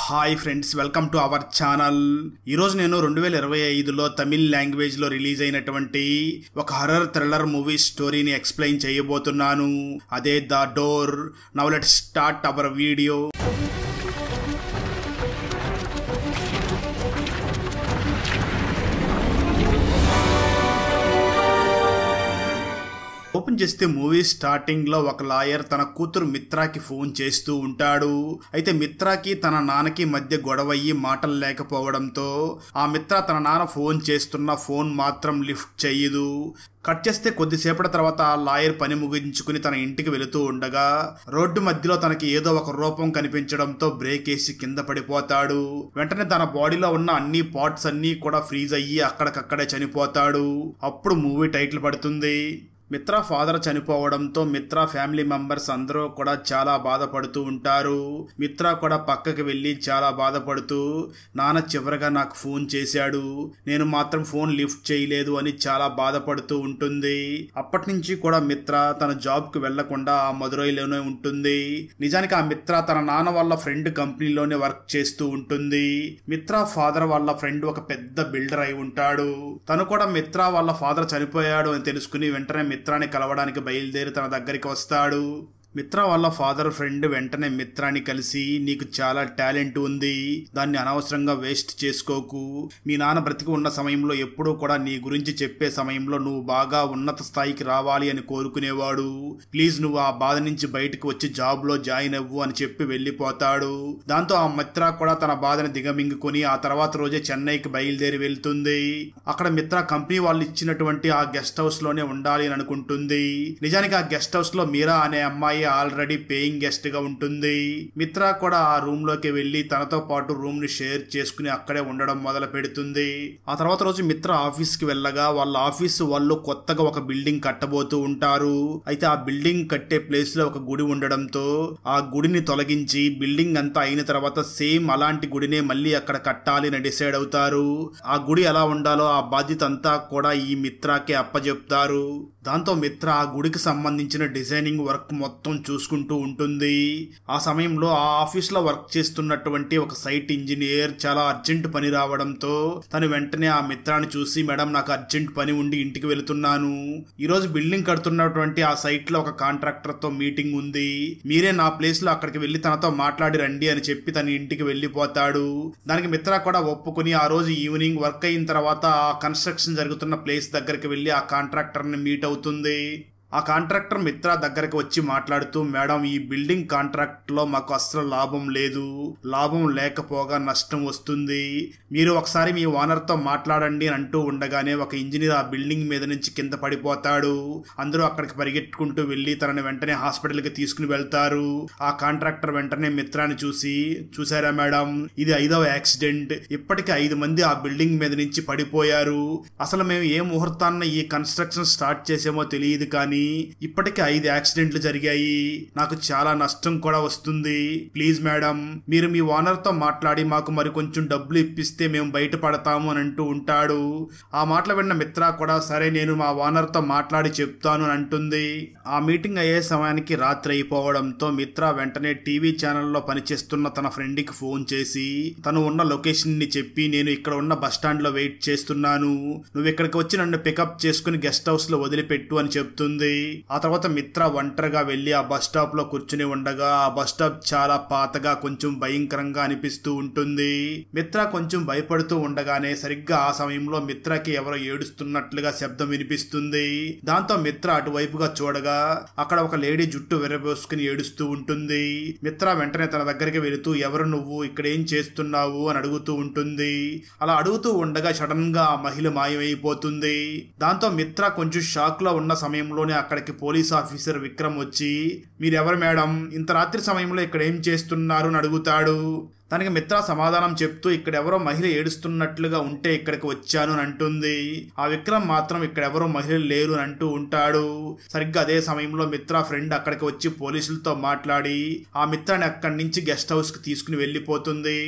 Hi friends, welcome to our channel. ఈరోజు నేను 2025లో తమిళ్ లాంగ్వేజ్లో రిలీజ్ అయినటువంటి ఒక హర్రర్ థ్రిల్లర్ మూవీ స్టోరీని ఎక్స్ప్లెయిన్ చేయబోతున్నాను. అదే the door. Now let's start our video. Open చేస్తే మూవీ స్టార్టింగ్ లో ఒక లాయర్ తన కూతురు మిత్రాకి ఫోన్ చేస్తూ ఉంటాడు. అయితే మిత్రాకి తన నాన్నకి మధ్య గొడవయ్యి మాటలు లేకపోవడంతో ఆ మిత్ర తన నాన్న ఫోన్ చేస్తున్న ఫోన్ మాత్రం లిఫ్ట్ చెయ్యదు. కట్ చేస్తే కొద్దిసేపటి తర్వాత ఆ లాయర్ పని ముగించుకుని తన ఇంటికి వెళుతూ ఉండగా రోడ్డు మధ్యలో తనకి ఏదో ఒక రూపం కనిపించడంతో బ్రేక్ వేసి కింద పడిపోతాడు. వెంటనే తన బాడీలో ఉన్న అన్ని పార్ట్స్ అన్నీ కూడా ఫ్రీజ్ అయ్యి అక్కడికక్కడే చనిపోతాడు. అప్పుడు మూవీ టైటిల్ పడుతుంది. మిత్రా ఫాదర్ చనిపోవడంతో మిత్రా ఫ్యామిలీ మెంబర్స్ అందరూ కూడా చాలా బాధపడుతూ ఉంటారు. మిత్రా కూడా పక్కకి వెళ్ళి చాలా బాధపడుతూ, నాన్న చివరగా నాకు ఫోన్ చేశాడు, నేను మాత్రం ఫోన్ లిఫ్ట్ చేయలేదు అని చాలా బాధపడుతూ ఉంటుంది. అప్పటి నుంచి కూడా మిత్ర తన జాబ్కి వెళ్లకుండా ఆ మదురైలోనే ఉంటుంది. నిజానికి ఆ మిత్ర తన నాన్న వాళ్ళ ఫ్రెండ్ కంపెనీలోనే వర్క్ చేస్తూ ఉంటుంది. మిత్రా ఫాదర్ వాళ్ళ ఫ్రెండ్ ఒక పెద్ద బిల్డర్ అయి ఉంటాడు. తను కూడా మిత్రా వాళ్ళ ఫాదర్ చనిపోయాడు అని తెలుసుకుని వెంటనే మిత్రాని కలవడానికి బయలుదేరి తన దగ్గరికి వస్తాడు. మిత్రా వాళ్ళ ఫాదర్ ఫ్రెండ్ వెంటనే మిత్రాని కలిసి, నీకు చాలా టాలెంట్ ఉంది, దాన్ని అనవసరంగా వేస్ట్ చేసుకోకు. మీ నాన్న బ్రతికి ఉన్న సమయంలో ఎప్పుడూ కూడా నీ గురించి చెప్పే సమయంలో నువ్వు బాగా ఉన్నత స్థాయికి రావాలి అని కోరుకునేవాడు. ప్లీజ్ నువ్వు ఆ బాధ నుంచి బయటకు వచ్చి జాబ్లో జాయిన్ అవ్వు అని చెప్పి వెళ్ళిపోతాడు. దాంతో ఆ మిత్ర కూడా తన బాధని దిగమింగుకొని ఆ తర్వాత రోజే చెన్నైకి బయలుదేరి వెళ్తుంది. అక్కడ మిత్ర కంపెనీ వాళ్ళు ఇచ్చినటువంటి ఆ గెస్ట్ హౌస్ లోనే ఉండాలి అని అనుకుంటుంది. నిజానికి ఆ గెస్ట్ హౌస్ లో మీరా అనే అమ్మాయి ఆల్రెడీ పేయింగ్ గెస్ట్ గా ఉంటుంది. మిత్ర కూడా ఆ రూమ్ లోకి వెళ్లి తనతో పాటు రూమ్ ని షేర్ చేసుకుని అక్కడే ఉండడం మొదలు పెడుతుంది. ఆ తర్వాత రోజు మిత్ర ఆఫీస్ కి వెళ్ళగా వాళ్ళ ఆఫీస్ వాళ్ళు కొత్తగా ఒక బిల్డింగ్ కట్టబోతూ ఉంటారు. అయితే ఆ బిల్డింగ్ కట్టే ప్లేస్ లో ఒక గుడి ఉండడంతో ఆ గుడిని తొలగించి బిల్డింగ్ అంతా అయిన తర్వాత సేమ్ అలాంటి గుడినే మళ్ళీ అక్కడ కట్టాలి అని డిసైడ్ అవుతారు. ఆ గుడి ఎలా ఉండాలో ఆ బాధ్యత అంతా కూడా ఈ మిత్రాకే అప్పచెప్తారు. దాంతో మిత్ర ఆ గుడికి సంబంధించిన డిజైనింగ్ వర్క్ మొత్తం చూసుకుంటూ ఉంటుంది. ఆ సమయంలో ఆ ఆఫీస్ లో వర్క్ చేస్తున్నటువంటి ఒక సైట్ ఇంజనీర్ చాలా అర్జెంట్ పని రావడంతో తను వెంటనే ఆ మిత్రాన్ని చూసి, మేడం నాకు అర్జెంట్ పని ఉండి ఇంటికి వెళుతున్నాను, ఈరోజు బిల్డింగ్ కడుతున్నటువంటి ఆ సైట్ లో ఒక కాంట్రాక్టర్ తో మీటింగ్ ఉంది, మీరే నా ప్లేస్ లో అక్కడికి వెళ్లి తనతో మాట్లాడి రండి అని చెప్పి తన ఇంటికి వెళ్లిపోతాడు. దానికి మిత్ర కూడా ఒప్పుకుని ఆ రోజు ఈవినింగ్ వర్క్ అయిన తర్వాత ఆ కన్స్ట్రక్షన్ జరుగుతున్న ప్లేస్ దగ్గరికి వెళ్లి ఆ కాంట్రాక్టర్ ని మీట్ అవుతుంది. ఆ కాంట్రాక్టర్ మిత్ర దగ్గరకు వచ్చి మాట్లాడుతూ, మేడం ఈ బిల్డింగ్ కాంట్రాక్ట్ లో మాకు అస్సలు లాభం లేదు, లాభం లేకపోగా నష్టం వస్తుంది, మీరు ఒకసారి మీ ఓనర్ తో మాట్లాడండి అని అంటూ ఉండగానే ఒక ఇంజనీర్ ఆ బిల్డింగ్ మీద నుంచి కింద పడిపోతాడు. అందరూ అక్కడికి పరిగెట్టుకుంటూ వెళ్లి తనని వెంటనే హాస్పిటల్ కి తీసుకుని వెళ్తారు. ఆ కాంట్రాక్టర్ వెంటనే మిత్రాన్ని చూసి, చూసారా మేడం, ఇది 5వ యాక్సిడెంట్, ఇప్పటికి 5 మంది ఆ బిల్డింగ్ మీద నుంచి పడిపోయారు, అసలు మేము ఏ ముహూర్తాన్న ఈ కన్స్ట్రక్షన్ స్టార్ట్ చేసామో తెలియదు కానీ ఇప్పటికే 5 యాక్సిడెంట్లు జరిగాయి, నాకు చాలా నష్టం కూడా వస్తుంది, ప్లీజ్ మేడం మీరు మీ ఓనర్ తో మాట్లాడి మాకు మరి కొంచెం డబ్బులు ఇప్పిస్తే మేము బయటపడతాము అని అంటూ ఉంటాడు. ఆ మాటలు విన్న మిత్ర కూడా సరే నేను మా ఓనర్ తో మాట్లాడి చెప్తాను అని అంటుంది. ఆ మీటింగ్ అయ్యే సమయానికి రాత్రి అయిపోవడంతో మిత్ర వెంటనే టీవీ ఛానల్లో పనిచేస్తున్న తన ఫ్రెండ్ కి ఫోన్ చేసి తను ఉన్న లొకేషన్ ని చెప్పి, నేను ఇక్కడ ఉన్న బస్ స్టాండ్ లో వెయిట్ చేస్తున్నాను, నువ్వు ఇక్కడికి వచ్చి నన్ను పికప్ చేసుకుని గెస్ట్ హౌస్ లో వదిలిపెట్టు అని చెప్తుంది. ఆ తర్వాత మిత్ర ఒంటరిగా వెళ్లి ఆ బస్ స్టాప్ లో కూర్చుని ఉండగా ఆ బస్ స్టాప్ చాలా పాతగా కొంచెం భయంకరంగా అనిపిస్తూ ఉంటుంది. మిత్ర కొంచెం భయపడుతూ ఉండగానే సరిగ్గా ఆ సమయంలో మిత్రకి ఎవరో ఏడుస్తున్నట్లుగా శబ్దం వినిపిస్తుంది. దాంతో మిత్ర అటువైపుగా చూడగా అక్కడ ఒక లేడీ జుట్టు విరబోసుకుని ఏడుస్తూ ఉంటుంది. మిత్ర వెంటనే తన దగ్గరికి వెళుతూ, ఎవరు నువ్వు, ఇక్కడ ఏం చేస్తున్నావు అని అడుగుతూ ఉంటుంది. అలా అడుగుతూ ఉండగా సడన్ గా ఆ మహిళ మాయమైపోతుంది. దాంతో మిత్ర కొంచెం షాక్ లో ఉన్న సమయంలోనే అక్కడికి పోలీస్ ఆఫీసర్ విక్రమ్ వచ్చి, మీరెవరు మేడం, ఇంత రాత్రి సమయంలో ఇక్కడ ఏం చేస్తున్నారు అని అడుగుతాడు. దానికి మిత్ర సమాధానం చెప్తూ, ఇక్కడెవరో మహిళ ఏడుస్తున్నట్లుగా ఉంటే ఇక్కడికి వచ్చాను అని అంటుంది. ఆ విక్రమ్ మాత్రం ఇక్కడెవరో మహిళలు లేరు అని అంటూ ఉంటాడు. సరిగ్గా అదే సమయంలో మిత్ర ఫ్రెండ్ అక్కడికి వచ్చి పోలీసులతో మాట్లాడి ఆ మిత్రాన్ని అక్కడి నుంచి గెస్ట్ హౌస్ కి తీసుకుని వెళ్ళిపోతుంది.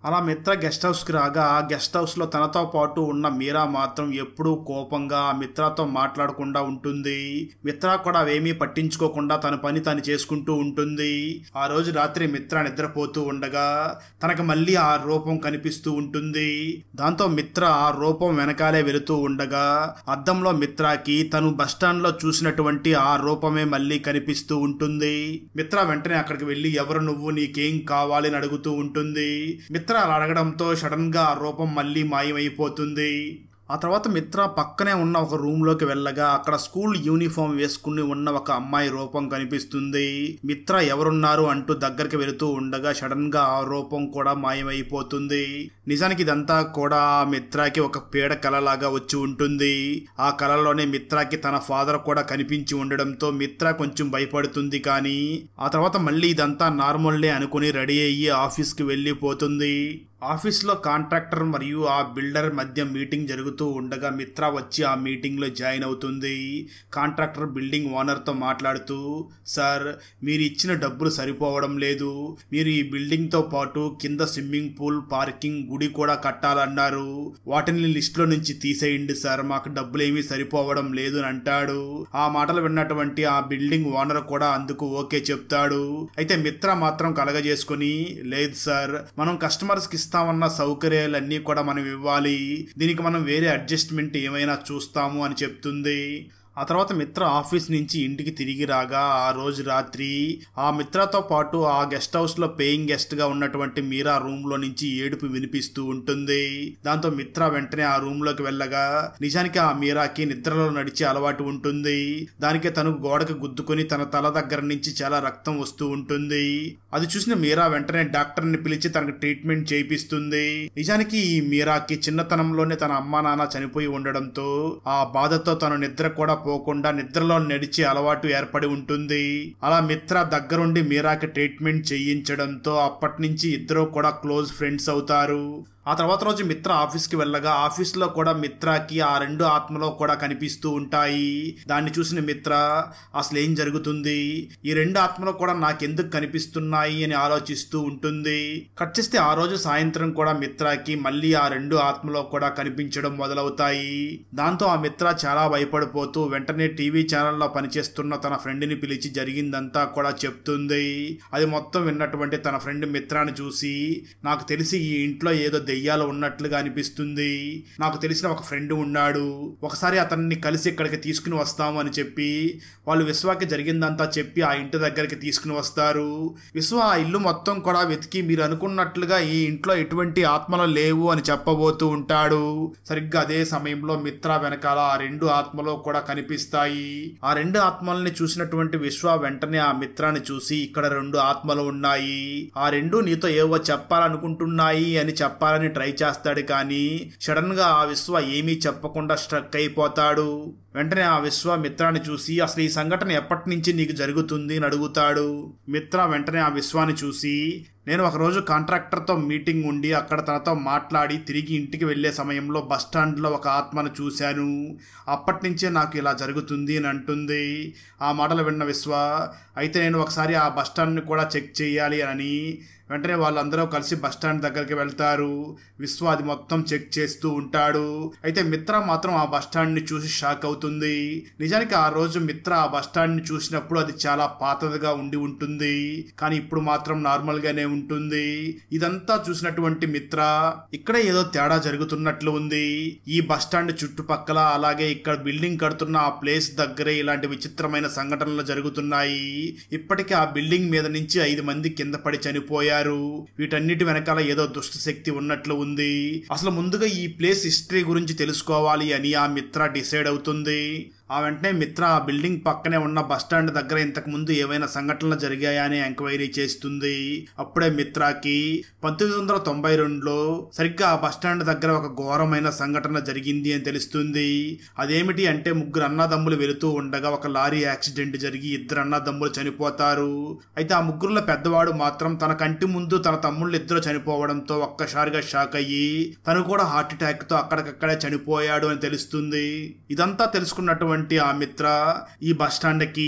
అలా మిత్ర గెస్ట్ హౌస్కి రాగా ఆ గెస్ట్ హౌస్లో తనతో పాటు ఉన్న మీరా మాత్రం ఎప్పుడూ కోపంగా ఆ మిత్రతో మాట్లాడకుండా ఉంటుంది. మిత్ర కూడా అవేమీ పట్టించుకోకుండా తన పని తను చేసుకుంటూ ఉంటుంది. ఆ రోజు రాత్రి మిత్ర నిద్రపోతూ ఉండగా తనకు మళ్ళీ ఆ రూపం కనిపిస్తూ ఉంటుంది. దాంతో మిత్ర ఆ రూపం వెనకాలే వెళుతూ ఉండగా అద్దంలో మిత్రాకి తను బస్టాండ్ లో చూసినటువంటి ఆ రూపమే మళ్ళీ కనిపిస్తూ ఉంటుంది. మిత్ర వెంటనే అక్కడికి వెళ్లి ఎవరు నువ్వు, నీకేం కావాలి అని అడుగుతూ ఉంటుంది. మిత్ర అలా అడగడంతో సడన్ గా ఆ రూపం మళ్ళీ మాయమైపోతుంది. ఆ తర్వాత మిత్ర పక్కనే ఉన్న ఒక రూమ్ లోకి వెళ్ళగా అక్కడ స్కూల్ యూనిఫామ్ వేసుకుని ఉన్న ఒక అమ్మాయి రూపం కనిపిస్తుంది. మిత్ర ఎవరున్నారు అంటూ దగ్గరికి వెళుతూ ఉండగా సడన్ గా ఆ రూపం కూడా మాయమైపోతుంది. నిజానికి ఇదంతా కూడా ఆ మిత్రాకి ఒక పీడ కలలాగా వచ్చి ఉంటుంది. ఆ కలలోనే మిత్రాకి తన ఫాదర్ కూడా కనిపించి ఉండడంతో మిత్ర కొంచెం భయపడుతుంది. కానీ ఆ తర్వాత మళ్ళీ ఇదంతా నార్మల్డే అనుకుని రెడీ అయ్యి ఆఫీస్ కి వెళ్ళిపోతుంది. ఆఫీస్లో కాంట్రాక్టర్ మరియు ఆ బిల్డర్ మధ్య మీటింగ్ జరుగుతూ ఉండగా మిత్ర వచ్చి ఆ మీటింగ్లో జాయిన్ అవుతుంది. కాంట్రాక్టర్ బిల్డింగ్ ఓనర్తో మాట్లాడుతూ, సార్ మీరు ఇచ్చిన డబ్బులు సరిపోవడం లేదు, మీరు ఈ బిల్డింగ్తో పాటు కింద స్విమ్మింగ్ పూల్, పార్కింగ్, గుడి కూడా కట్టాలన్నారు, వాటిని లిస్టులో నుంచి తీసేయండి సార్, మాకు డబ్బులు ఏమీ సరిపోవడం లేదు అని అంటాడు. ఆ మాటలు విన్నటువంటి ఆ బిల్డింగ్ ఓనర్ కూడా అందుకు ఓకే చెప్తాడు. అయితే మిత్ర మాత్రం కలగజేసుకుని, లేదు సార్, మనం కస్టమర్స్కి ఇస్తామన్న సౌకర్యాలన్నీ కూడా మనం ఇవ్వాలి, దీనికి మనం వేరే అడ్జస్ట్మెంట్ ఏమైనా చూస్తాము అని చెప్తుంది. ఆ తర్వాత మిత్ర ఆఫీస్ నుంచి ఇంటికి తిరిగి రాగా ఆ రోజు రాత్రి ఆ మిత్రతో పాటు ఆ గెస్ట్ హౌస్ లో పేయింగ్ గెస్ట్ గా ఉన్నటువంటి మీరా రూమ్ లో నుంచి ఏడుపు వినిపిస్తూ ఉంటుంది. దాంతో మిత్ర వెంటనే ఆ రూమ్ లోకి వెళ్ళగా నిజానికి ఆ మీరాకి నిద్రలో నడిచే అలవాటు ఉంటుంది. దానికే తను గోడకు గుద్దుకొని తన తల దగ్గర నుంచి చాలా రక్తం వస్తూ ఉంటుంది. అది చూసిన మీరా వెంటనే డాక్టర్ ని పిలిచి తనకు ట్రీట్మెంట్ చేయిస్తుంది. నిజానికి ఈ మీరాకి చిన్నతనంలోనే తన అమ్మా నాన్న చనిపోయి ఉండడంతో ఆ బాధతో తను నిద్ర కూడా పోకుండా నిద్రలో నడిచే అలవాటు ఏర్పడి ఉంటుంది. అలా మిత్ర దగ్గరుండి మీరాకి ట్రీట్మెంట్ చేయించడంతో అప్పటి నుంచి ఇద్దరు కూడా క్లోజ్ ఫ్రెండ్స్ అవుతారు. ఆ తర్వాత రోజు మిత్ర ఆఫీస్కి వెళ్ళగా ఆఫీస్లో కూడా మిత్రకి ఆ రెండు ఆత్మలో కూడా కనిపిస్తూ ఉంటాయి. దాన్ని చూసిన మిత్ర అసలు ఏం జరుగుతుంది, ఈ రెండు ఆత్మలు కూడా నాకెందుకు కనిపిస్తున్నాయి అని ఆలోచిస్తూ ఉంటుంది. కట్ చేస్తే ఆ రోజు సాయంత్రం కూడా మిత్రకి మళ్ళీ ఆ రెండు ఆత్మలో కూడా కనిపించడం మొదలవుతాయి. దాంతో ఆ మిత్ర చాలా భయపడిపోతూ వెంటనే టీవీ ఛానల్లో పనిచేస్తున్న తన ఫ్రెండ్ని పిలిచి జరిగిందంతా కూడా చెప్తుంది. అది మొత్తం విన్నటువంటి తన ఫ్రెండ్ మిత్రాన్ని చూసి, నాకు తెలిసి ఈ ఇంట్లో ఏదో దెయ్యాలు ఉన్నట్లుగా అనిపిస్తుంది, నాకు తెలిసిన ఒక ఫ్రెండ్ ఉన్నాడు, ఒకసారి అతన్ని కలిసి ఇక్కడికి తీసుకుని వస్తాము అని చెప్పి వాళ్ళు విశ్వాకి జరిగిందంతా చెప్పి ఆ ఇంటి దగ్గరికి తీసుకుని వస్తారు. విశ్వ ఆ ఇల్లు మొత్తం కూడా వెతికి మీరు అనుకున్నట్లుగా ఈ ఇంట్లో ఎటువంటి ఆత్మలు లేవు అని చెప్పబోతూ ఉంటాడు. సరిగ్గా అదే సమయంలో మిత్ర వెనకాల ఆ రెండు ఆత్మలు కూడా కనిపిస్తాయి. ఆ రెండు ఆత్మల్ని చూసినటువంటి విశ్వ వెంటనే ఆ మిత్రాన్ని చూసి, ఇక్కడ రెండు ఆత్మలు ఉన్నాయి, ఆ రెండు నీతో ఏవో చెప్పాలనుకుంటున్నాయి అని చెప్పాలని ట్రై చేస్తాడు. కానీ సడన్ గా ఆ విశ్వ ఏమీ చెప్పకుండా స్ట్రక్ అయిపోతాడు. వెంటనే ఆ విశ్వ మిత్రాన్ని చూసి, అసలు ఈ సంఘటన ఎప్పటి నుంచి నీకు జరుగుతుంది అని అడుగుతాడు. మిత్ర వెంటనే ఆ విశ్వాన్ని చూసి, నేను ఒకరోజు కాంట్రాక్టర్తో మీటింగ్ ఉండి అక్కడ తనతో మాట్లాడి తిరిగి ఇంటికి వెళ్లే సమయంలో బస్టాండ్లో ఒక ఆత్మను చూశాను, అప్పటి నుంచే నాకు ఇలా జరుగుతుంది అని అంటుంది. ఆ మాటలు విన్న విశ్వ, అయితే నేను ఒకసారి ఆ బస్టాండ్ని కూడా చెక్ చేయాలి అని వెంటనే వాళ్ళందరూ కలిసి బస్టాండ్ దగ్గరికి వెళ్తారు. విశ్వ అది మొత్తం చెక్ చేస్తూ ఉంటాడు. అయితే మిత్ర మాత్రం ఆ బస్టాండ్ని చూసి షాక్ అవుతుంది. నిజానికి ఆ రోజు మిత్ర ఆ బస్టాండ్ని చూసినప్పుడు అది చాలా పాతదిగా ఉండి ఉంటుంది, కానీ ఇప్పుడు మాత్రం నార్మల్గానే ఉంటుంది. ఇదంతా చూసినటువంటి మిత్ర, ఇక్కడ ఏదో తేడా జరుగుతున్నట్లు ఉంది, ఈ బస్టాండ్ చుట్టుపక్కల అలాగే ఇక్కడ బిల్డింగ్ కడుతున్న ఆ ప్లేస్ దగ్గరే ఇలాంటి విచిత్రమైన సంఘటనలు జరుగుతున్నాయి, ఇప్పటికే ఆ బిల్డింగ్ మీద నుంచి 5 మంది కింద పడి చనిపోయారు, వీటన్నిటి వెనకాల ఏదో దుష్ట శక్తి ఉన్నట్లు ఉంది, అసలు ముందుగా ఈ ప్లేస్ హిస్టరీ గురించి తెలుసుకోవాలి అని ఆ మిత్ర డిసైడ్ అవుతుంది. ఆ వెంటనే మిత్ర ఆ బిల్డింగ్ పక్కనే ఉన్న బస్టాండ్ దగ్గర ఇంతకు ముందు ఏవైనా సంఘటనలు జరిగాయా అని ఎంక్వైరీ చేస్తుంది. అప్పుడే మిత్రకి 1992లో సరిగ్గా ఆ బస్టాండ్ దగ్గర ఒక ఘోరమైన సంఘటన జరిగింది అని తెలుస్తుంది. అదేమిటి అంటే 3 అన్నదమ్ములు వెళుతూ ఉండగా ఒక లారీ యాక్సిడెంట్ జరిగి 2 అన్నదమ్ములు చనిపోతారు. అయితే ఆ 3లో పెద్దవాడు మాత్రం తన కంటి ముందు తన తమ్ముళ్ళు 2 చనిపోవడంతో ఒక్కసారిగా షాక్ అయ్యి తను కూడా హార్ట్ అటాక్ తో అక్కడికక్కడే చనిపోయాడు అని తెలుస్తుంది. ఇదంతా తెలుసుకున్నటువంటి ఆ మిత్ర ఈ బస్టాండ్ కి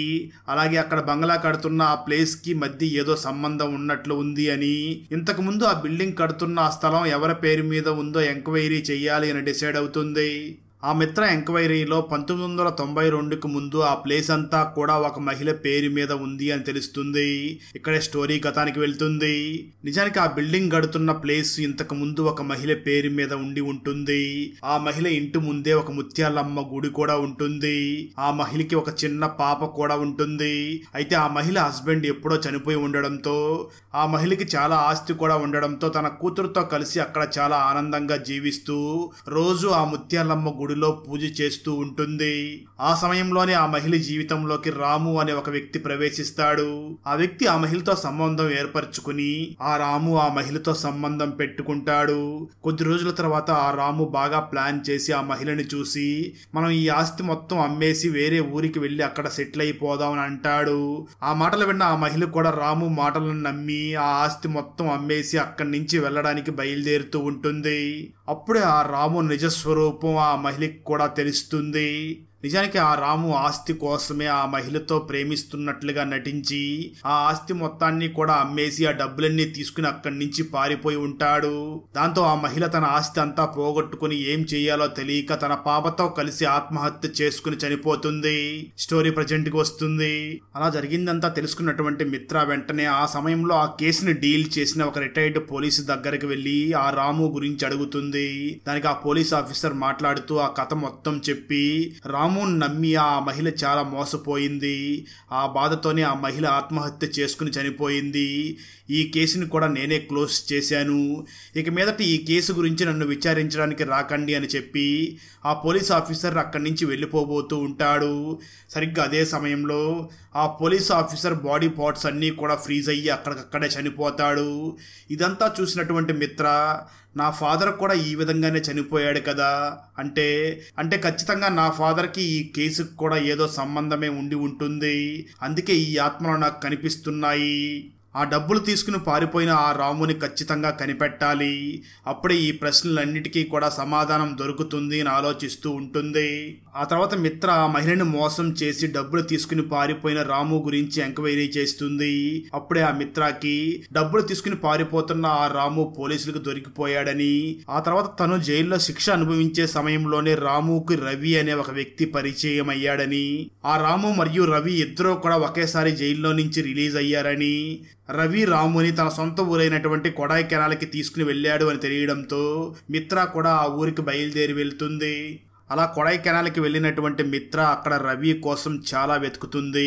అలాగే అక్కడ బంగ్లా కడుతున్న ఆ ప్లేస్ కి మధ్య ఏదో సంబంధం ఉన్నట్లు ఉంది అని, ఇంతకు ముందు ఆ బిల్డింగ్ కడుతున్న ఆ స్థలం ఎవరి పేరు మీద ఉందో ఎంక్వైరీ చెయ్యాలి అని డిసైడ్ అవుతుంది. ఆ మిత్ర ఎంక్వైరీలో 1992కి ముందు ఆ ప్లేస్ అంతా కూడా ఒక మహిళ పేరు మీద ఉంది అని తెలుస్తుంది. ఇక్కడే స్టోరీ కథానికి వెళ్తుంది. నిజానికి ఆ బిల్డింగ్ గడుతున్న ప్లేస్ ఇంతకు ముందు ఒక మహిళ పేరు మీద ఉండి ఉంటుంది. ఆ మహిళ ఇంటి ముందే ఒక ముత్యాలమ్మ గుడి కూడా ఉంటుంది. ఆ మహిళకి ఒక చిన్న పాప కూడా ఉంటుంది. అయితే ఆ మహిళ హస్బెండ్ ఎప్పుడో చనిపోయి ఉండడంతో ఆ మహిళకి చాలా ఆస్తి కూడా ఉండడంతో తన కూతురుతో కలిసి అక్కడ చాలా ఆనందంగా జీవిస్తూ రోజు ఆ ముత్యాలమ్మ గుడిలో పూజ చేస్తూ ఉంటుంది. ఆ సమయంలోనే ఆ మహిళ జీవితంలోకి రాము అనే ఒక వ్యక్తి ప్రవేశిస్తాడు. ఆ వ్యక్తి ఆ మహిళతో సంబంధం ఏర్పరచుకుని ఆ రాము ఆ మహిళతో సంబంధం పెట్టుకుంటాడు. కొద్ది రోజుల తర్వాత ఆ రాము బాగా ప్లాన్ చేసి ఆ మహిళని చూసి మనం ఈ ఆస్తి మొత్తం అమ్మేసి వేరే ఊరికి వెళ్లి అక్కడ సెటిల్ అయిపోదాం అని అంటాడు. ఆ మాటలు విన్న ఆ మహిళ కూడా రాము మాటలను నమ్మి ఆ ఆస్తి మొత్తం అమ్మేసి అక్కడి నుంచి వెళ్ళడానికి బయలుదేరుతూ ఉంటుంది. అప్పుడే ఆ రాము నిజస్వరూపం ఆ మహిళకి కూడా తెలుస్తుంది. నిజానికి ఆ రాము ఆస్తి కోసమే ఆ మహిళతో ప్రేమిస్తున్నట్లుగా నటించి ఆ ఆస్తి మొత్తాన్ని కూడా అమ్మేసి ఆ డబ్బులన్నీ తీసుకుని అక్కడి నుంచి పారిపోయి ఉంటాడు. దాంతో ఆ మహిళ తన ఆస్తి అంతా పోగొట్టుకుని ఏం చెయ్యాలో తెలియక తన పాపతో కలిసి ఆత్మహత్య చేసుకుని చనిపోతుంది. స్టోరీ ప్రజెంట్ కి వస్తుంది. అలా జరిగిందంతా తెలుసుకున్నటువంటి మిత్ర వెంటనే ఆ సమయంలో ఆ కేసుని డీల్ చేసిన ఒక రిటైర్డ్ పోలీసు దగ్గరికి వెళ్లి ఆ రాము గురించి అడుగుతుంది. దానికి ఆ పోలీస్ ఆఫీసర్ మాట్లాడుతూ ఆ కథ మొత్తం చెప్పి రాము నమ్మి ఆ మహిళ చాలా మోసపోయింది. ఆ బాధతోనే ఆ మహిళ ఆత్మహత్య చేసుకుని చనిపోయింది. ఈ కేసుని కూడా నేనే క్లోజ్ చేశాను. ఇక మీదట ఈ కేసు గురించి నన్ను విచారించడానికి రాకండి అని చెప్పి ఆ పోలీస్ ఆఫీసర్ అక్కడి నుంచి వెళ్ళిపోబోతూ ఉంటాడు. సరిగ్గా అదే సమయంలో ఆ పోలీస్ ఆఫీసర్ బాడీ పార్ట్స్ అన్నీ కూడా ఫ్రీజ్ అయ్యి అక్కడికక్కడే చనిపోతాడు. ఇదంతా చూసినటువంటి మిత్ర నా ఫాదర్ కూడా ఈ విధంగానే చనిపోయాడు కదా, అంటే ఖచ్చితంగా నా ఫాదర్కి ఈ కేసుకు కూడా ఏదో సంబంధమే ఉండి ఉంటుంది. అందుకే ఈ ఆత్మలు నాకు కనిపిస్తున్నాయి. ఆ డబ్బులు తీసుకుని పారిపోయిన ఆ రాముని ఖచ్చితంగా కనిపెట్టాలి. అప్పుడే ఈ ప్రశ్నలన్నిటికీ కూడా సమాధానం దొరుకుతుంది అని ఆలోచిస్తూ ఉంటుంది. ఆ తర్వాత మిత్ర ఆ మహిళని మోసం చేసి డబ్బులు తీసుకుని పారిపోయిన రాము గురించి ఎంక్వైరీ చేస్తుంది. అప్పుడే ఆ మిత్రకి డబ్బులు తీసుకుని పారిపోతున్న ఆ రాము పోలీసులకు దొరికిపోయాడని, ఆ తర్వాత తను జైల్లో శిక్ష అనుభవించే సమయంలోనే రాముకి రవి అనే ఒక వ్యక్తి పరిచయం అయ్యాడని, ఆ రాము మరియు రవి ఇద్దరూ కూడా ఒకేసారి జైల్లో నుంచి రిలీజ్ అయ్యారని, రవి రాముని తన సొంత ఊరైనటువంటి కొడైకెనాల్కి తీసుకుని వెళ్ళాడు అని తెలియడంతో మిత్ర కూడా ఆ ఊరికి బయలుదేరి వెళ్తుంది. అలా కొడైకెనాల్కి వెళ్ళినటువంటి మిత్ర అక్కడ రవి కోసం చాలా వెతుకుతుంది.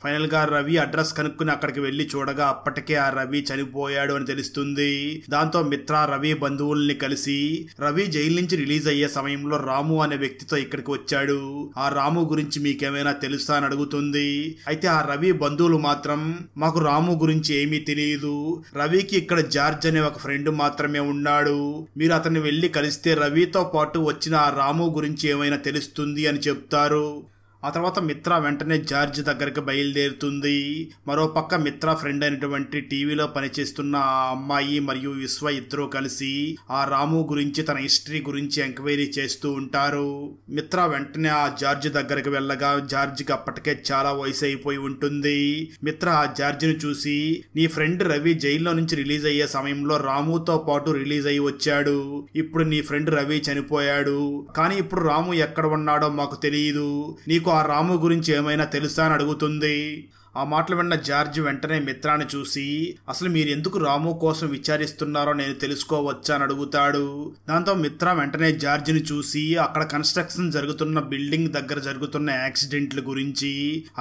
ఫైనల్ గా రవి అడ్రస్ కనుక్కుని అక్కడికి వెళ్లి చూడగా అప్పటికే ఆ రవి చనిపోయాడు అని తెలుస్తుంది. దాంతో మిత్ర రవి బంధువుల్ని కలిసి రవి జైలు నుంచి రిలీజ్ అయ్యే సమయంలో రాము అనే వ్యక్తితో ఇక్కడికి వచ్చాడు, ఆ రాము గురించి మీకేమైనా తెలుసా అని అడుగుతుంది. అయితే ఆ రవి బంధువులు మాత్రం మాకు రాము గురించి ఏమీ తెలియదు, రవికి ఇక్కడ జార్జ్ అనే ఒక ఫ్రెండ్ మాత్రమే ఉన్నాడు, మీరు అతన్ని వెళ్లి కలిస్తే రవితో పాటు వచ్చిన ఆ రాము గురించి ఏమైనా తెలుస్తుంది అని చెప్తారు. ఆ తర్వాత మిత్ర వెంటనే జార్జ్ దగ్గరికి బయలుదేరుతుంది. మరోపక్క మిత్ర ఫ్రెండ్ అయినటువంటి టీవీలో పనిచేస్తున్న ఆ అమ్మాయి మరియు విశ్వ ఇద్దరూ కలిసి ఆ రాము గురించి తన హిస్టరీ గురించి ఎంక్వైరీ చేస్తూ ఉంటారు. మిత్ర వెంటనే ఆ జార్జ్ దగ్గరికి వెళ్ళగా జార్జ్కి అప్పటికే చాలా వయసు అయిపోయి ఉంటుంది. మిత్ర ఆ జార్జ్ని చూసి నీ ఫ్రెండ్ రవి జైల్లో నుంచి రిలీజ్ అయ్యే సమయంలో రాముతో పాటు రిలీజ్ అయ్యి వచ్చాడు, ఇప్పుడు నీ ఫ్రెండ్ రవి చనిపోయాడు, కానీ ఇప్పుడు రాము ఎక్కడ ఉన్నాడో మాకు తెలియదు, నీకు ఆ రాము గురించి ఏమైనా తెలుసా అని అడుగుతుంది. ఆ మాటలు విన్న జార్జ్ వెంటనే మిత్రాన్ని చూసి అసలు మీరు ఎందుకు రాము కోసం విచారిస్తున్నారో నేను తెలుసుకోవచ్చా అని అడుగుతాడు. దాంతో మిత్ర వెంటనే జార్జ్ని చూసి అక్కడ కన్స్ట్రక్షన్ జరుగుతున్న బిల్డింగ్ దగ్గర జరుగుతున్న యాక్సిడెంట్ల గురించి,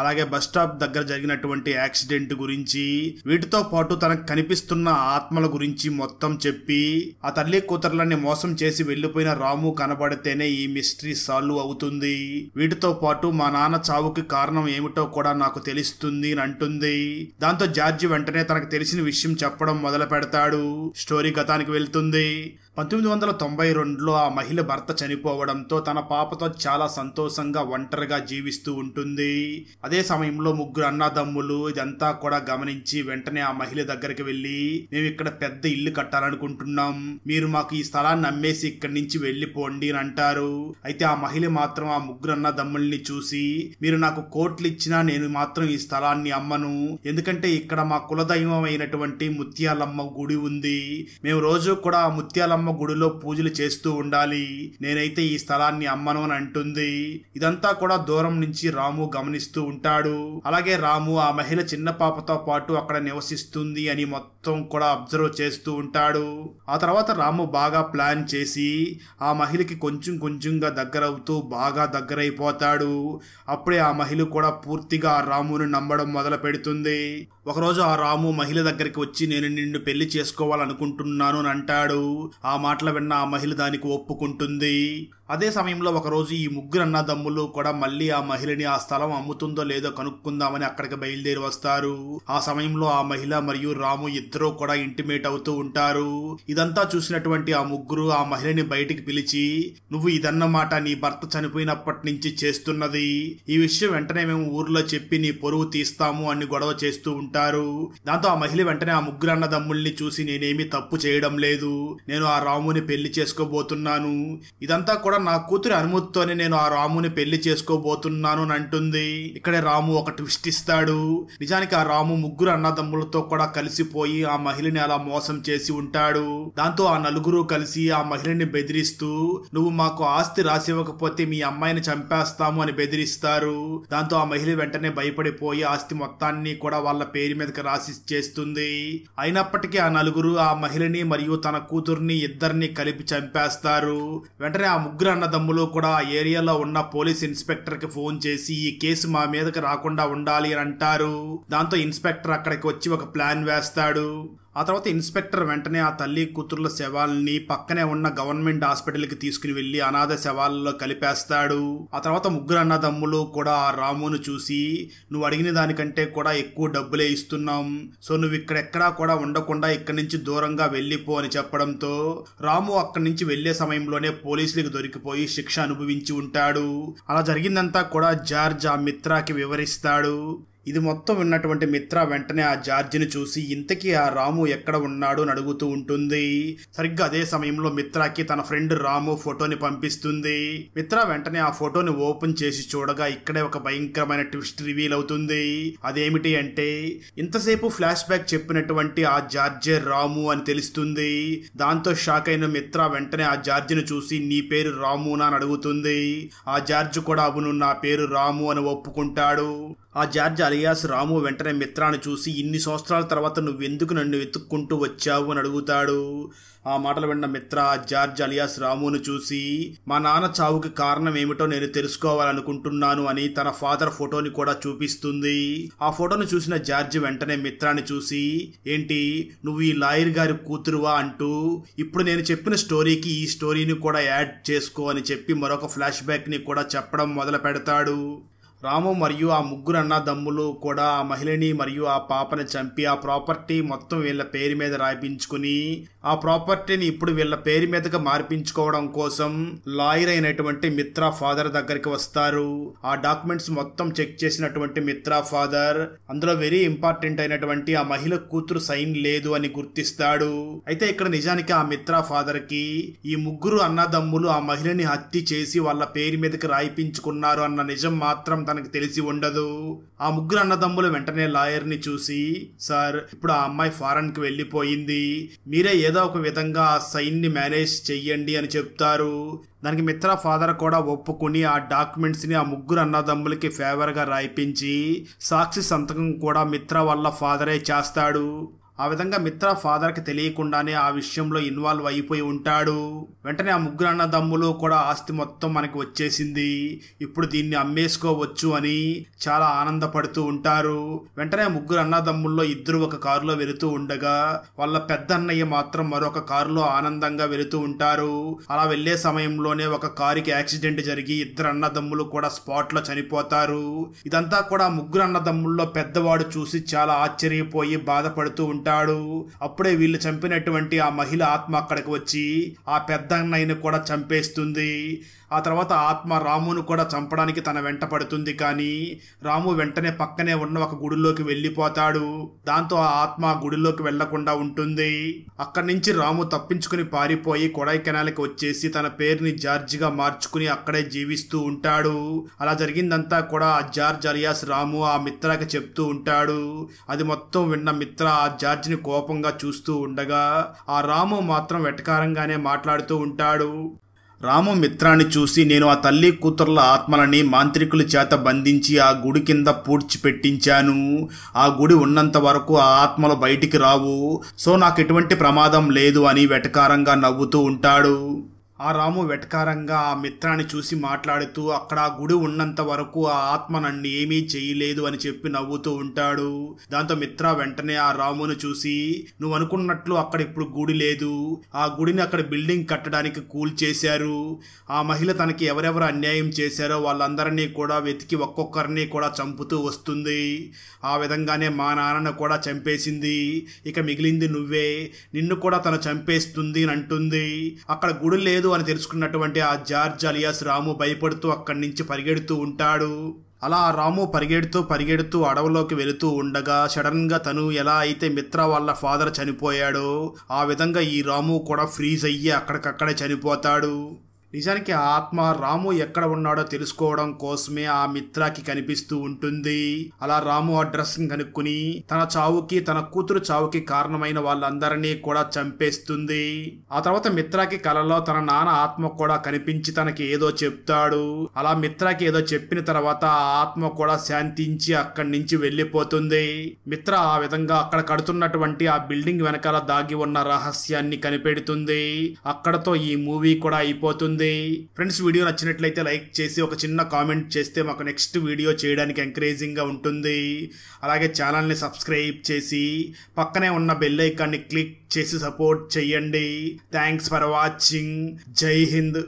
అలాగే బస్ స్టాప్ దగ్గర జరిగినటువంటి యాక్సిడెంట్ గురించి, వీటితో పాటు తనకు కనిపిస్తున్న ఆత్మల గురించి మొత్తం చెప్పి ఆ తల్లి కూతుర్లని మోసం చేసి వెళ్లిపోయిన రాము కనబడితేనే ఈ మిస్టరీ సాల్వ్ అవుతుంది, వీటితో పాటు మా నాన్న చావుకి కారణం ఏమిటో కూడా నాకు తెలుస్తుంది అంటుంది. దాంతో జార్జి వెంటనే తనకు తెలిసిన విషయం చెప్పడం మొదలు పెడతాడు. స్టోరీ గతానికి వెళ్తుంది. 1992లో ఆ మహిళ భర్త చనిపోవడంతో తన పాపతో చాలా సంతోషంగా ఒంటరిగా జీవిస్తూ ఉంటుంది. అదే సమయంలో ముగ్గురు అన్నదమ్ములు ఇదంతా కూడా గమనించి వెంటనే ఆ మహిళ దగ్గరికి వెళ్లి మేము ఇక్కడ పెద్ద ఇల్లు కట్టాలనుకుంటున్నాం, మీరు మాకు ఈ స్థలాన్ని అమ్మేసి ఇక్కడి నుంచి వెళ్లిపోండి అని అంటారు. అయితే ఆ మహిళ మాత్రం ఆ ముగ్గురు అన్నదమ్ముల్ని చూసి మీరు నాకు కోట్లు ఇచ్చినా నేను మాత్రం ఈ స్థలాన్ని అమ్మను, ఎందుకంటే ఇక్కడ మా కులదైవం అయినటువంటి ముత్యాలమ్మ గుడి ఉంది, మేము రోజు కూడా ఆ ముత్యాలమ్మ దుర్గమ్మ గుడిలో పూజలు చేస్తూ ఉండాలి, నేనైతే ఈ స్థలాన్ని అమ్మను అని అంటుంది. ఇదంతా కూడా దూరం నుంచి రాము గమనిస్తూ ఉంటాడు. అలాగే రాము ఆ మహిళ చిన్న పాపతో పాటు అక్కడ నివసిస్తుంది అని మొత్తం కూడా అబ్జర్వ్ చేస్తూ ఉంటాడు. ఆ తర్వాత రాము బాగా ప్లాన్ చేసి ఆ మహిళకి కొంచెం కొంచెంగా దగ్గరవుతూ బాగా దగ్గరైపోతాడు. అప్పుడే ఆ మహిళ కూడా పూర్తిగా ఆ రాముని నమ్మడం మొదలు పెడుతుంది. ఒకరోజు ఆ రాము మహిళ దగ్గరికి వచ్చి నేను నిన్ను పెళ్లి చేసుకోవాలనుకుంటున్నాను అని అంటాడు. ఆ మాటలు విన్న ఆ మహిళ దానికి ఒప్పుకుంటుంది. అదే సమయంలో ఒకరోజు ఈ ముగ్గురు అన్నదమ్ములు కూడా మళ్ళీ ఆ మహిళని ఆ స్థలం అమ్ముతుందో లేదో కనుక్కుందామని అక్కడికి బయలుదేరి వస్తారు. ఆ సమయంలో ఆ మహిళ మరియు రాము ఇద్దరూ కూడా ఇంటిమేట్ అవుతూ ఉంటారు. ఇదంతా చూసినటువంటి ఆ ముగ్గురు ఆ మహిళని బయటికి పిలిచి, నువ్వు ఇదన్నమాట నీ భర్త చనిపోయినప్పటి నుంచి చేస్తున్నది, ఈ విషయం వెంటనే మేము ఊర్లో చెప్పి నీ పొరుగు తీస్తాము అని గొడవ చేస్తూ ఉంటారు. దాంతో ఆ మహిళ వెంటనే ఆ ముగ్గురు అన్నదమ్ముల్ని చూసి నేనేమీ తప్పు చేయడం లేదు, నేను ఆ రాముని పెళ్లి చేసుకోబోతున్నాను, ఇదంతా కూడా నా కూతురి అనుమతితోనే నేను ఆ రాముని పెళ్లి చేసుకోబోతున్నాను అని అంటుంది. ఇక్కడే రాము ఒక ట్విస్ట్ ఇస్తాడు. నిజానికి ఆ రాము ముగ్గురు అన్నదమ్ములతో కూడా కలిసిపోయి ఆ మహిళని అలా మోసం చేసి ఉంటాడు. దాంతో ఆ నలుగురు కలిసి ఆ మహిళని బెదిరిస్తూ నువ్వు మాకు ఆస్తి రాసివ్వకపోతే మీ అమ్మాయిని చంపేస్తాము అని బెదిరిస్తారు. దాంతో ఆ మహిళ వెంటనే భయపడిపోయి ఆస్తి మొత్తాన్ని కూడా వాళ్ళ పేరు మీదకి రాసి చేస్తుంది. అయినప్పటికీ ఆ నలుగురు ఆ మహిళని మరియు తన కూతుర్ని ఇద్దరిని కలిపి చంపేస్తారు. వెంటనే ఆ ముగ్గురు అన్నదమ్ములు కూడా ఆ ఏరియాలో ఉన్న పోలీస్ ఇన్స్పెక్టర్ కి ఫోన్ చేసి ఈ కేసు మా మీదకి రాకుండా ఉండాలి అని అంటారు. దాంతో ఇన్స్పెక్టర్ అక్కడికి వచ్చి ఒక ప్లాన్ వేస్తాడు. ఆ తర్వాత ఇన్స్పెక్టర్ వెంటనే ఆ తల్లి కూతుర్ల శవాల్ని పక్కనే ఉన్న గవర్నమెంట్ హాస్పిటల్కి తీసుకుని వెళ్లి అనాథ శవాలలో కలిపేస్తాడు. ఆ తర్వాత ముగ్గురు అన్నదమ్ములు కూడా ఆ రామును చూసి నువ్వు అడిగిన దానికంటే కూడా ఎక్కువ డబ్బులే ఇస్తున్నాం, సో నువ్వు ఇక్కడెక్కడా కూడా ఉండకుండా ఇక్కడి నుంచి దూరంగా వెళ్ళిపో అని చెప్పడంతో రాము అక్కడి నుంచి వెళ్లే సమయంలోనే పోలీసులకు దొరికిపోయి శిక్ష అనుభవించి ఉంటాడు. అలా జరిగిందంతా కూడా జార్జ్ ఆ మిత్రాకి వివరిస్తాడు. ఇది మొత్తం విన్నటువంటి మిత్ర వెంటనే ఆ జార్జిని చూసి ఇంతకీ ఆ రాము ఎక్కడ ఉన్నాడు అని అడుగుతూ ఉంటుంది. సరిగ్గా అదే సమయంలో మిత్రాకి తన ఫ్రెండ్ రాము ఫోటోని పంపిస్తుంది. మిత్ర వెంటనే ఆ ఫోటోని ఓపెన్ చేసి చూడగా ఇక్కడే ఒక భయంకరమైన ట్విస్ట్ రివీల్ అవుతుంది. అదేమిటి అంటే ఇంతసేపు ఫ్లాష్ బ్యాక్ చెప్పినటువంటి ఆ జార్జే రాము అని తెలుస్తుంది. దాంతో షాక్ అయిన మిత్ర వెంటనే ఆ జార్జిని చూసి నీ పేరు రామునా అని అడుగుతుంది. ఆ జార్జ్ కూడా అవును నా పేరు రాము అని ఒప్పుకుంటాడు. ఆ జార్జ్ అలియాస్ రాము వెంటనే మిత్రాన్ని చూసి ఇన్ని సంవత్సరాల తర్వాత నువ్వెందుకు నన్ను వెతుక్కుంటూ వచ్చావు అని అడుగుతాడు. ఆ మాటలు విన్న మిత్ర జార్జ్ అలియాస్ రామును చూసి మా నాన్న చావుకి కారణం ఏమిటో నేను తెలుసుకోవాలనుకుంటున్నాను అని తన ఫాదర్ ఫోటోని కూడా చూపిస్తుంది. ఆ ఫోటోని చూసిన జార్జ్ వెంటనే మిత్రాన్ని చూసి ఏంటి నువ్వు ఈ లాయర్ గారి కూతురువా అంటూ ఇప్పుడు నేను చెప్పిన స్టోరీకి ఈ స్టోరీని కూడా యాడ్ చేసుకో అని చెప్పి మరొక ఫ్లాష్ బ్యాక్ ని కూడా చెప్పడం మొదలు పెడతాడు. రాము మరియు ఆ ముగ్గురు అన్నదమ్ములు కూడా ఆ మహిళని మరియు ఆ పాపని చంపి ఆ ప్రాపర్టీ మొత్తం వీళ్ళ పేరు మీద రాయించుకుని ఆ ప్రాపర్టీని ఇప్పుడు వీళ్ళ పేరు మీదగా మార్పించుకోవడం కోసం లాయర్ అయినటువంటి మిత్రా ఫాదర్ దగ్గరికి వస్తారు. ఆ డాక్యుమెంట్స్ మొత్తం చెక్ చేసినటువంటి మిత్రా ఫాదర్ అందులో వెరీ ఇంపార్టెంట్ అయినటువంటి ఆ మహిళ కూతురు సైన్ లేదు అని గుర్తిస్తాడు. అయితే ఇక్కడ నిజానికి ఆ మిత్రా ఫాదర్ కి ఈ ముగ్గురు అన్నదమ్ములు ఆ మహిళని హత్య చేసి వాళ్ళ పేరు మీదకి రాయించుకున్నారు అన్న నిజం మాత్రం తనకు తెలిసి ఉండదు. ఆ ముగ్గురు అన్నదమ్ములు వెంటనే లాయర్ ని చూసి సార్ ఇప్పుడు ఆ అమ్మాయి ఫారెన్ కి వెళ్లిపోయింది, మీరే ఏదో ఒక విధంగా ఆ సైన్ ని మేనేజ్ చెయ్యండి అని చెప్తారు. దానికి మిత్రా ఫాదర్ కూడా ఒప్పుకుని ఆ డాక్యుమెంట్స్ ని ఆ ముగ్గురు అన్నదమ్ములకి ఫేవర్ గా రాయిపించి సాక్షి సంతకం కూడా మిత్రా వాళ్ళ ఫాదరే చేస్తాడు. ఆ విధంగా మిత్రా ఫాదర్ కి తెలియకుండానే ఆ విషయంలో ఇన్వాల్వ్ అయిపోయి ఉంటాడు. వెంటనే ఆ ముగ్గురు అన్నదమ్ములు కూడా ఆస్తి మొత్తం మనకి వచ్చేసింది, ఇప్పుడు దీన్ని అమ్మేసుకోవచ్చు అని చాలా ఆనందపడుతూ ఉంటారు. వెంటనే ఆ ముగ్గురు అన్నదమ్ముల్లో ఇద్దరు ఒక కారులో వెళుతూ ఉండగా వాళ్ళ పెద్ద అన్నయ్య మాత్రం మరొక కారులో ఆనందంగా వెళుతూ ఉంటారు. అలా వెళ్లే సమయంలోనే ఒక కారుకి యాక్సిడెంట్ జరిగి ఇద్దరు అన్నదమ్ములు కూడా స్పాట్ లో చనిపోతారు. ఇదంతా కూడా ముగ్గురు అన్నదమ్ముల్లో పెద్దవాడు చూసి చాలా ఆశ్చర్యపోయి బాధపడుతూ ఉంటారు. అప్పుడే వీళ్ళు చంపినటువంటి ఆ మహిళ ఆత్మ అక్కడికి వచ్చి ఆ పెద్ద అన్నయ్యని కూడా చంపేస్తుంది. ఆ తర్వాత ఆత్మ రామును కూడా చంపడానికి తన వెంట పడుతుంది. కానీ రాము వెంటనే పక్కనే ఉన్న ఒక గుడిలోకి వెళ్ళిపోతాడు. దాంతో ఆ ఆత్మ గుడిలోకి వెళ్లకుండా ఉంటుంది. అక్కడి నుంచి రాము తప్పించుకుని పారిపోయి కొడైకెనాల్కి వచ్చేసి తన పేరుని జార్జిగా మార్చుకుని అక్కడే జీవిస్తూ ఉంటాడు. అలా జరిగిందంతా కూడా ఆ జార్జ్ అలియాస్ రాము ఆ మిత్రాకి చెప్తూ ఉంటాడు. అది మొత్తం విన్న మిత్ర ఆ జార్జ్ జార్జిని కోపంగా చూస్తూ ఉండగా ఆ రాము మాత్రం వెటకారంగానే మాట్లాడుతూ ఉంటాడు. రాము మిత్రాన్ని చూసి, నేను ఆ తల్లి కూతుర్ల ఆత్మలని మాంత్రికుల చేత బంధించి ఆ గుడి కింద పూడ్చిపెట్టించాను. ఆ గుడి ఉన్నంత వరకు ఆ ఆత్మలు బయటికి రావు, సో నాకు ఎటువంటి ప్రమాదం లేదు అని వెటకారంగా నవ్వుతూ ఉంటాడు. ఆ రాము వెటకారంగా ఆ మిత్రాన్ని చూసి మాట్లాడుతూ, అక్కడ ఆ గుడి ఉన్నంత వరకు ఆ ఆత్మ నన్ను ఏమీ చేయలేదు అని చెప్పి నవ్వుతూ ఉంటాడు. దాంతో మిత్ర వెంటనే ఆ రామును చూసి, నువ్వు అనుకున్నట్లు అక్కడ ఇప్పుడు గుడి లేదు, ఆ గుడిని అక్కడ బిల్డింగ్ కట్టడానికి కూల్చేశారు. ఆ మహిళ తనకి ఎవరెవరు అన్యాయం చేశారో వాళ్ళందరినీ కూడా వెతికి ఒక్కొక్కరిని కూడా చంపుతూ వస్తుంది. ఆ విధంగానే మా నాన్నను కూడా చంపేసింది. ఇక మిగిలింది నువ్వే, నిన్ను కూడా తను చంపేస్తుంది అని అంటుంది. అక్కడ గుడి లేదు అని తెలుసుకున్నటువంటి ఆ జార్జ్ అలియాస్ రాము భయపడుతూ అక్కడి నుంచి పరిగెడుతూ ఉంటాడు. అలా రాము పరిగెడుతూ అడవిలోకి వెళుతూ ఉండగా సడన్ గా తను ఎలా అయితే మిత్ర వాళ్ళ ఫాదర్ చనిపోయాడో ఆ విధంగా ఈ రాము కూడా ఫ్రీజ్ అయ్యి అక్కడికక్కడే చనిపోతాడు. నిజానికి ఆ ఆత్మ రాము ఎక్కడ ఉన్నాడో తెలుసుకోవడం కోసమే ఆ మిత్రాకి కనిపిస్తూ ఉంటుంది. అలా రాము అడ్రస్ కనుక్కుని తన చావుకి తన కూతురు చావుకి కారణమైన వాళ్ళందరినీ కూడా చంపేస్తుంది. ఆ తర్వాత మిత్రాకి కలలో తన నాన్న ఆత్మ కూడా కనిపించి తనకి ఏదో చెప్తాడు. అలా మిత్రాకి ఏదో చెప్పిన తర్వాత ఆ ఆత్మ కూడా శాంతించి అక్కడి నుంచి వెళ్ళిపోతుంది. మిత్ర ఆ విధంగా అక్కడ కడుతున్నటువంటి ఆ బిల్డింగ్ వెనకాల దాగి ఉన్న రహస్యాన్ని కనిపెడుతుంది. అక్కడతో ఈ మూవీ కూడా అయిపోతుంది. ఫ్రెండ్స్, వీడియో నచ్చినట్లయితే లైక్ చేసి ఒక చిన్న కామెంట్ చేస్తే మాకు నెక్స్ట్ వీడియో చేయడానికి ఎంకరేజింగ్ గా ఉంటుంది. అలాగే ఛానల్ని సబ్స్క్రైబ్ చేసి పక్కనే ఉన్న బెల్ ఐకాన్ని క్లిక్ చేసి సపోర్ట్ చేయండి. Thanks for watching. జై హింద్.